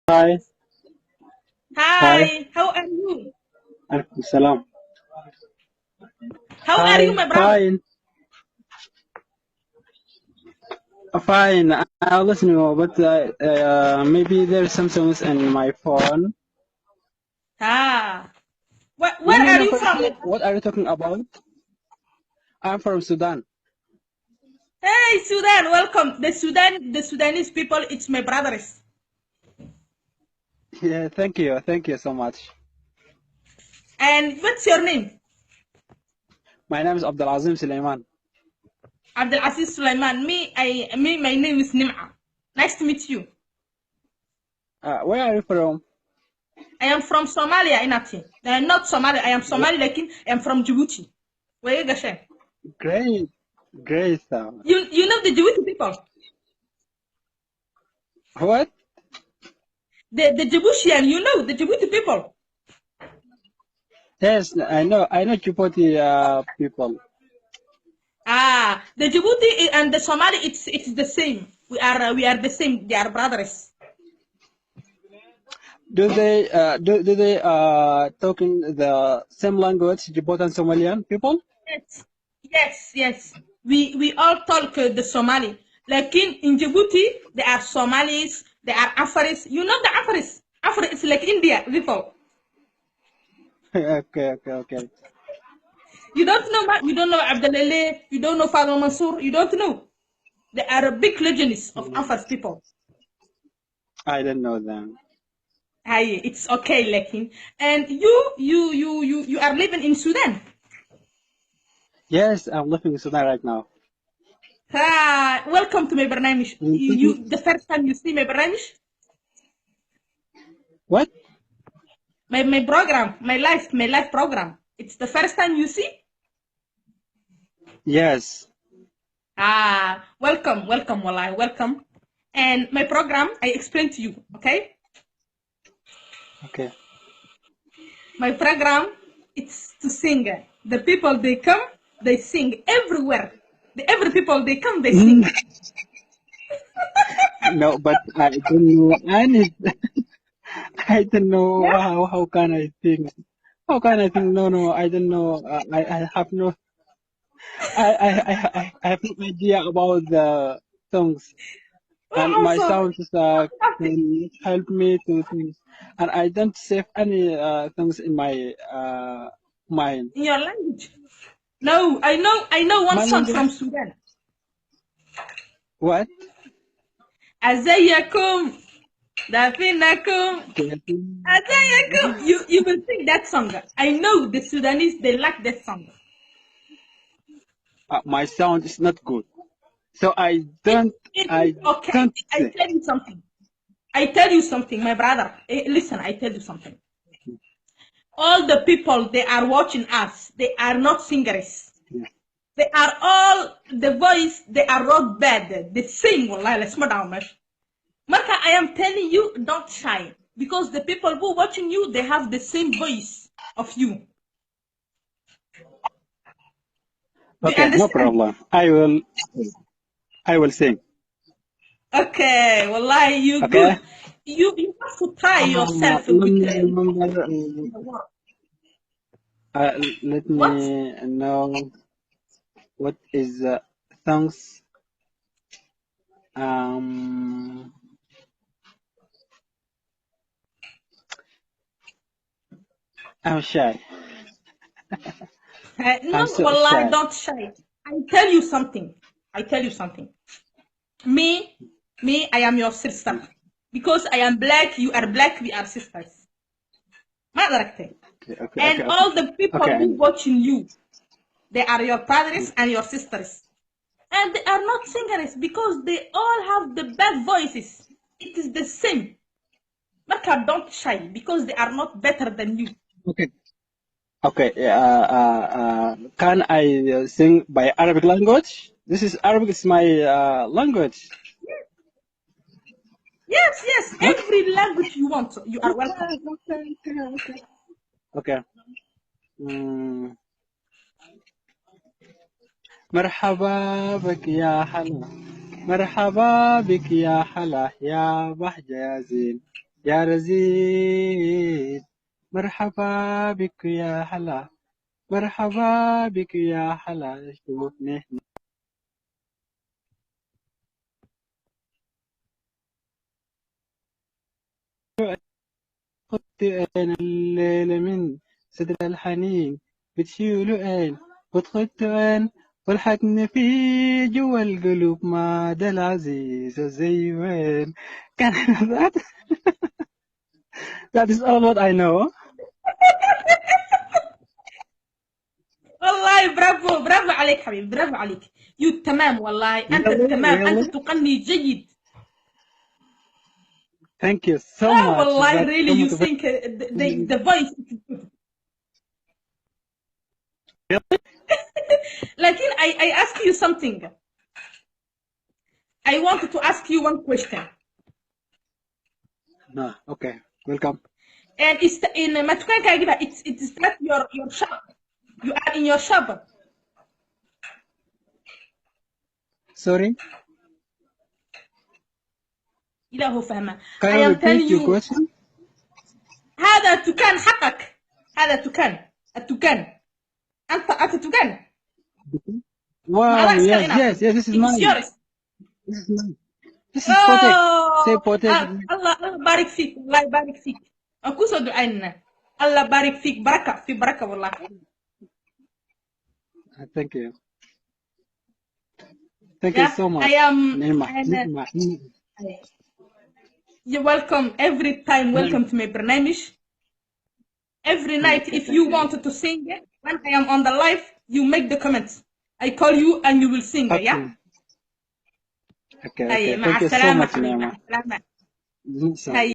Hi. Hi. Hi, how are you? Alaikum salam. How are you, Hi. my brother? Fine. Fine. I'll listen to you, but maybe there's some songs in my phone. Ah, No, where no, are no. you from, my Firstly, brother? what are you talking about? I'm from Sudan. Hey, Sudan, welcome. The Sudanese people, it's my brothers. Yeah, thank you. Thank you so much. And what's your name? My name is Abdulazim Suleiman. Abdul Aziz Sulaiman. My name is Nim'a. Nice to meet you. Where are you from? I am from Somalia, Inati. I am not Somali. I am Somali, like I am from Djibouti. Where you going? Great. Great. You know the Djibouti people, What? the Djiboutian. You know the Djibouti people. Yes, I know. I know Djibouti people. The Djibouti and the Somali, it's the same. We are the same. They are brothers. Do they talking the same language, Djibouti and Somalian people? Yes, yes. We all talk the Somali. Like in Djibouti, there are Somalis, there are Afaris. You know the Afaris. Afar is like India people. Okay. You don't know you don't know Abdelele, you don't know Father Mansour, you don't know. They are big legends of Mm, Afar people. I don't know them. Aye, it's okay, Lekin. And you are living in Sudan. Yes, I'm living in Sudan right now. Welcome to my barnamish. Mm, You the first time you see my barnamish, What? my program, my life program. It's the first time you see. Yes. Welcome, Wallahi, welcome. And my program, I explain to you, okay? Okay. My program, it's to sing. The people they come, they sing everywhere. Every people they come, they Mm, sing. No, but I don't know any. I don't know Yeah. how can I think. How can I think? No. I don't know. I have no. I have no idea about the songs, and my Also, sounds nothing can help me to think. And I don't save any things in my mind. in your language. No, I know one My song language. from Sudan. What? Azayakum, Dafinakum, Azayakum. You will sing that song. I know the Sudanese they like that song. My sound is not good, so It it is I okay. don't I sing. tell you something. I tell you something, my brother. Listen, I tell you something. All the people they are watching us, they are not singers. They are all the voice. They are not bad. They sing. Wallahi, let's down, Marka, I am telling you, don't shy. Because the people who watching you, they have the same voice of you. Do you Okay, no understand? problem. I will sing. Okay, wallahi, you Okay. good. You have to try yourself Let with me remember. the word. Let What? me know what is songs. Um, I'm shy. No, I'm so wallahi, shy. don't shy. I tell you something. I tell you something. Me, I am your sister. Because I am black, you are black, we are sisters. Ma adaragtay? And Okay. all the people Okay. who watching you, they are your brothers and your sisters. And they are not singers because they all have the bad voices. It is the same. Marka, don't shy because they are not better than you. Okay. Okay. Can I sing by Arabic language? This is Arabic is my language. Yes, Huh? every language you want, you are welcome. Okay. Mm, مرحبا بك يا حلا مرحبا بك يا حلا يا بحجة يا زين يا رزين مرحبا بك يا حلا مرحبا بك يا حلا شوفني خدت أنا الليلة من صدر الحنين بتشيله أين وتخدت أين والحقني في جوا القلوب ما ده العزيز زي وين كان that is all what I know. والله برافو برافو عليك حبيبي، برافو عليك. يو تمام والله، أنت Really, تمام، أنت really, تغني جيد. thank you so لا much. والله That's really so you motivating. think the voice. لكن I ask you something. I wanted to ask you one question. No, okay, welcome. And it's in Matukan Kagiba, it's not your shop. You are in your shop. Sorry, إذا هو فهمه. can I you am telling repeat your you question? هذا تكان حقك، هذا تكان التكان، أنت تكان. ما Wow, الله إسكال yes, إناف. yes, yes, this is It's mine. yours. This is mine. This is Potek. Say Oh Potek. الله بارك فيك، الله يبارك فيك. أكوسو دعائنا. الله بارك فيك، بركة في بركة والله. Thank you. Thank you Yeah, so much. I am. Nima. And Nima. you're welcome every time. Welcome to my Bernamish. Every night, Okay, if thank you you. wanted to sing, when I am on the live, you make the comments. I call you and you will sing. Okay. Yeah. Okay, أي okay. مع Thank you so السلامة much, حبيبي، مع Nima. السلامة. So هاي